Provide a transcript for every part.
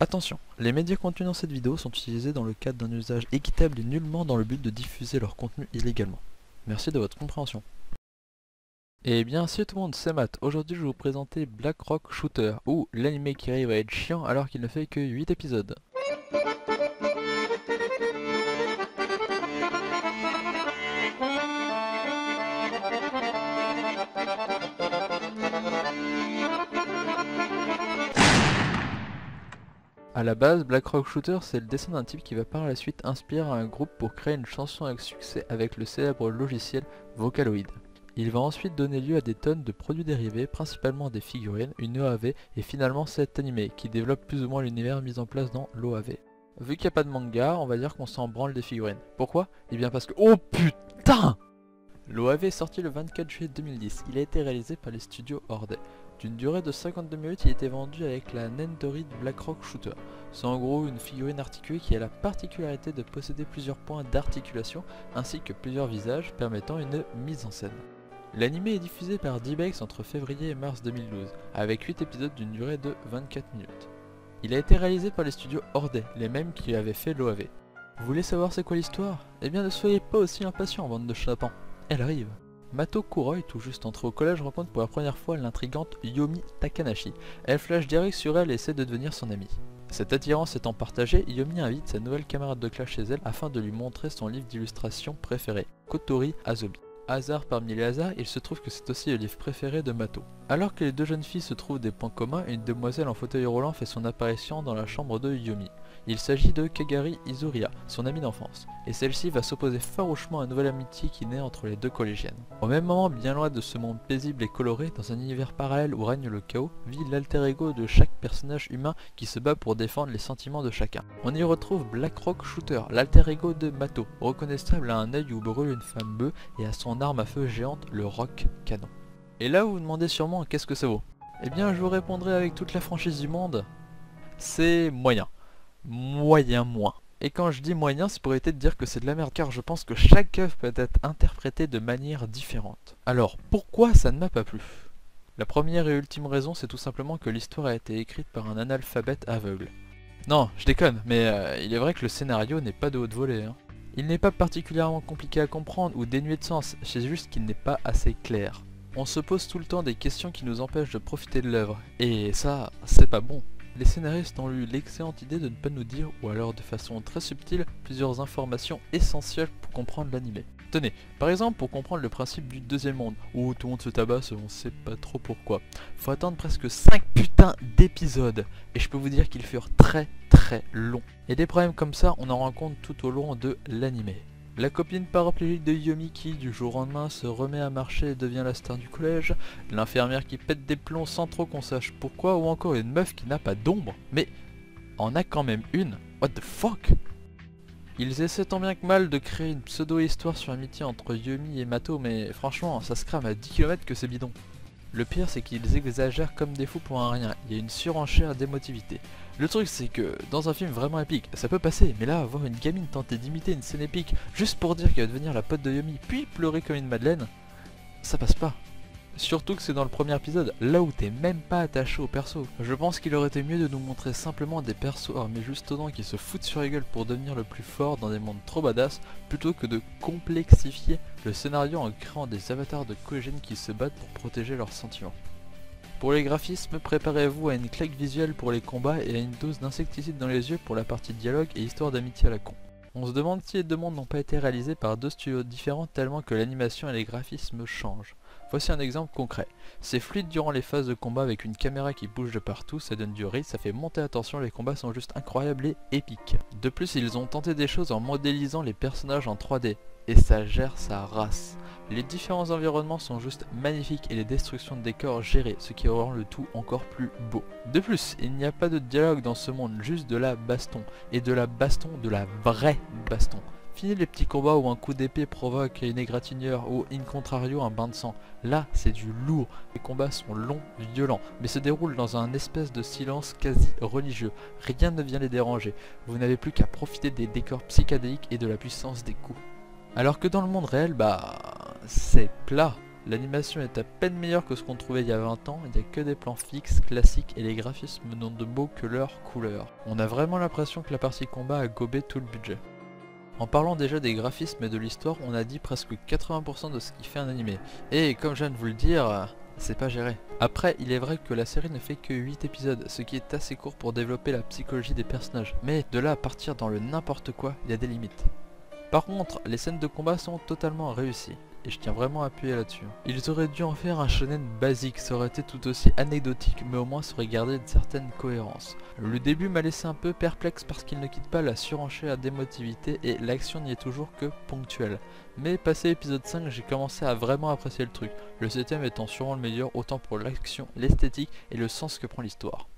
Attention, les médias contenus dans cette vidéo sont utilisés dans le cadre d'un usage équitable et nullement dans le but de diffuser leur contenu illégalement. Merci de votre compréhension. Et bien salut tout le monde, c'est Matt. Aujourd'hui je vais vous présenter Black Rock Shooter, ou l'anime qui arrive à être chiant alors qu'il ne fait que 8 épisodes. A la base, Black Rock Shooter c'est le dessin d'un type qui va par la suite inspirer un groupe pour créer une chanson avec succès avec le célèbre logiciel Vocaloid. Il va ensuite donner lieu à des tonnes de produits dérivés, principalement des figurines, une OAV et finalement cet animé qui développe plus ou moins l'univers mis en place dans l'OAV. Vu qu'il n'y a pas de manga, on va dire qu'on s'en branle des figurines. Pourquoi? Eh bien parce que... Oh putain! L'OAV est sorti le 24 juillet 2010, il a été réalisé par les studios Horde. D'une durée de 52 minutes, il était vendu avec la Nendoroid Black Rock Shooter. C'est en gros une figurine articulée qui a la particularité de posséder plusieurs points d'articulation ainsi que plusieurs visages permettant une mise en scène. L'anime est diffusé par D-BAKE entre février et mars 2012, avec 8 épisodes d'une durée de 24 minutes. Il a été réalisé par les studios Horde, les mêmes qui avaient fait l'OAV. Vous voulez savoir c'est quoi l'histoire? Eh bien ne soyez pas aussi impatients, bande de chenapans. Elle arrive. Mato Kuroi, tout juste entré au collège, rencontre pour la première fois l'intrigante Yomi Takanashi. Elle flash direct sur elle et essaie de devenir son amie. Cette attirance étant partagée, Yomi invite sa nouvelle camarade de classe chez elle afin de lui montrer son livre d'illustration préféré, Kotori Asobi. Hasard parmi les hasards, il se trouve que c'est aussi le livre préféré de Mato. Alors que les deux jeunes filles se trouvent des points communs, une demoiselle en fauteuil roulant fait son apparition dans la chambre de Yomi. Il s'agit de Kagari Izuria, son amie d'enfance, et celle-ci va s'opposer farouchement à une nouvelle amitié qui naît entre les deux collégiennes. Au même moment, bien loin de ce monde paisible et coloré, dans un univers parallèle où règne le chaos, vit l'alter ego de chaque personnage humain qui se bat pour défendre les sentiments de chacun. On y retrouve Black Rock Shooter, l'alter ego de Mato, reconnaissable à un œil où brûle une flamme bœuf et à son arme à feu géante, le Rock Canon. Et là vous vous demandez sûrement qu'est-ce que ça vaut? Eh bien je vous répondrai avec toute la franchise du monde, c'est moyen. Moyen moins. Et quand je dis moyen, c'est pour éviter de dire que c'est de la merde, car je pense que chaque œuvre peut être interprétée de manière différente. Alors, pourquoi ça ne m'a pas plu? La première et ultime raison, c'est tout simplement que l'histoire a été écrite par un analphabète aveugle. Non, je déconne, mais il est vrai que le scénario n'est pas de haute volée. Hein. Il n'est pas particulièrement compliqué à comprendre ou dénué de sens, c'est juste qu'il n'est pas assez clair. On se pose tout le temps des questions qui nous empêchent de profiter de l'œuvre, et ça, c'est pas bon. Les scénaristes ont eu l'excellente idée de ne pas nous dire, ou alors de façon très subtile, plusieurs informations essentielles pour comprendre l'anime. Tenez, par exemple pour comprendre le principe du deuxième monde, où tout le monde se tabasse, on sait pas trop pourquoi. Faut attendre presque 5 putains d'épisodes, et je peux vous dire qu'ils furent très longs. Et des problèmes comme ça, on en rencontre tout au long de l'anime. La copine paraplégique de Yomi qui, du jour au lendemain, se remet à marcher et devient la star du collège, l'infirmière qui pète des plombs sans trop qu'on sache pourquoi, ou encore une meuf qui n'a pas d'ombre, mais en a quand même une, what the fuck? Ils essaient tant bien que mal de créer une pseudo-histoire sur l'amitié entre Yomi et Mato, mais franchement, ça se crame à 10 km que c'est bidon. Le pire c'est qu'ils exagèrent comme des fous pour un rien, il y a une surenchère d'émotivité. Le truc c'est que dans un film vraiment épique, ça peut passer, mais là voir une gamine tenter d'imiter une scène épique juste pour dire qu'elle va devenir la pote de Yomi puis pleurer comme une madeleine, ça passe pas. Surtout que c'est dans le premier épisode, là où t'es même pas attaché au perso. Je pense qu'il aurait été mieux de nous montrer simplement des persos armés juste aux dents qui se foutent sur la gueule pour devenir le plus fort dans des mondes trop badass, plutôt que de complexifier le scénario en créant des avatars de collégiennes qui se battent pour protéger leurs sentiments. Pour les graphismes, préparez-vous à une claque visuelle pour les combats et à une dose d'insecticide dans les yeux pour la partie dialogue et histoire d'amitié à la con. On se demande si les deux mondes n'ont pas été réalisés par deux studios différents tellement que l'animation et les graphismes changent. Voici un exemple concret. C'est fluide durant les phases de combat avec une caméra qui bouge de partout, ça donne du rythme, ça fait monter la tension, les combats sont juste incroyables et épiques. De plus, ils ont tenté des choses en modélisant les personnages en 3D, et ça gère sa race. Les différents environnements sont juste magnifiques et les destructions de décors gérées, ce qui rend le tout encore plus beau. De plus, il n'y a pas de dialogue dans ce monde, juste de la baston, et de la baston, de la vraie baston. Fini les petits combats où un coup d'épée provoque une égratignure ou in contrario un bain de sang. Là, c'est du lourd. Les combats sont longs, violents, mais se déroulent dans un espèce de silence quasi religieux. Rien ne vient les déranger. Vous n'avez plus qu'à profiter des décors psychédéliques et de la puissance des coups. Alors que dans le monde réel, c'est plat. L'animation est à peine meilleure que ce qu'on trouvait il y a 20 ans, il n'y a que des plans fixes, classiques et les graphismes n'ont de beau que leur couleur. On a vraiment l'impression que la partie combat a gobé tout le budget. En parlant déjà des graphismes et de l'histoire, on a dit presque 80% de ce qui fait un animé. Et comme je viens de vous le dire, c'est pas géré. Après, il est vrai que la série ne fait que 8 épisodes, ce qui est assez court pour développer la psychologie des personnages. Mais de là à partir dans le n'importe quoi, il y a des limites. Par contre, les scènes de combat sont totalement réussies. Et je tiens vraiment à appuyer là-dessus. Ils auraient dû en faire un shonen basique, ça aurait été tout aussi anecdotique, mais au moins ça aurait gardé une certaine cohérence. Le début m'a laissé un peu perplexe parce qu'il ne quitte pas la surenchère d'émotivité et l'action n'y est toujours que ponctuelle. Mais passé épisode 5, j'ai commencé à vraiment apprécier le truc, le 7ème étant sûrement le meilleur autant pour l'action, l'esthétique et le sens que prend l'histoire.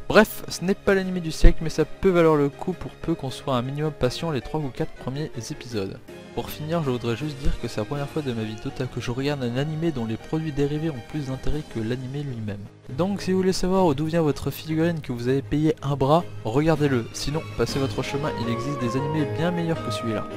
Bref, ce n'est pas l'anime du siècle, mais ça peut valoir le coup pour peu qu'on soit un minimum patient les 3 ou 4 premiers épisodes. Pour finir, je voudrais juste dire que c'est la première fois de ma vie d'otaku que je regarde un animé dont les produits dérivés ont plus d'intérêt que l'animé lui-même. Donc si vous voulez savoir d'où vient votre figurine que vous avez payé un bras, regardez-le. Sinon, passez votre chemin, il existe des animés bien meilleurs que celui-là.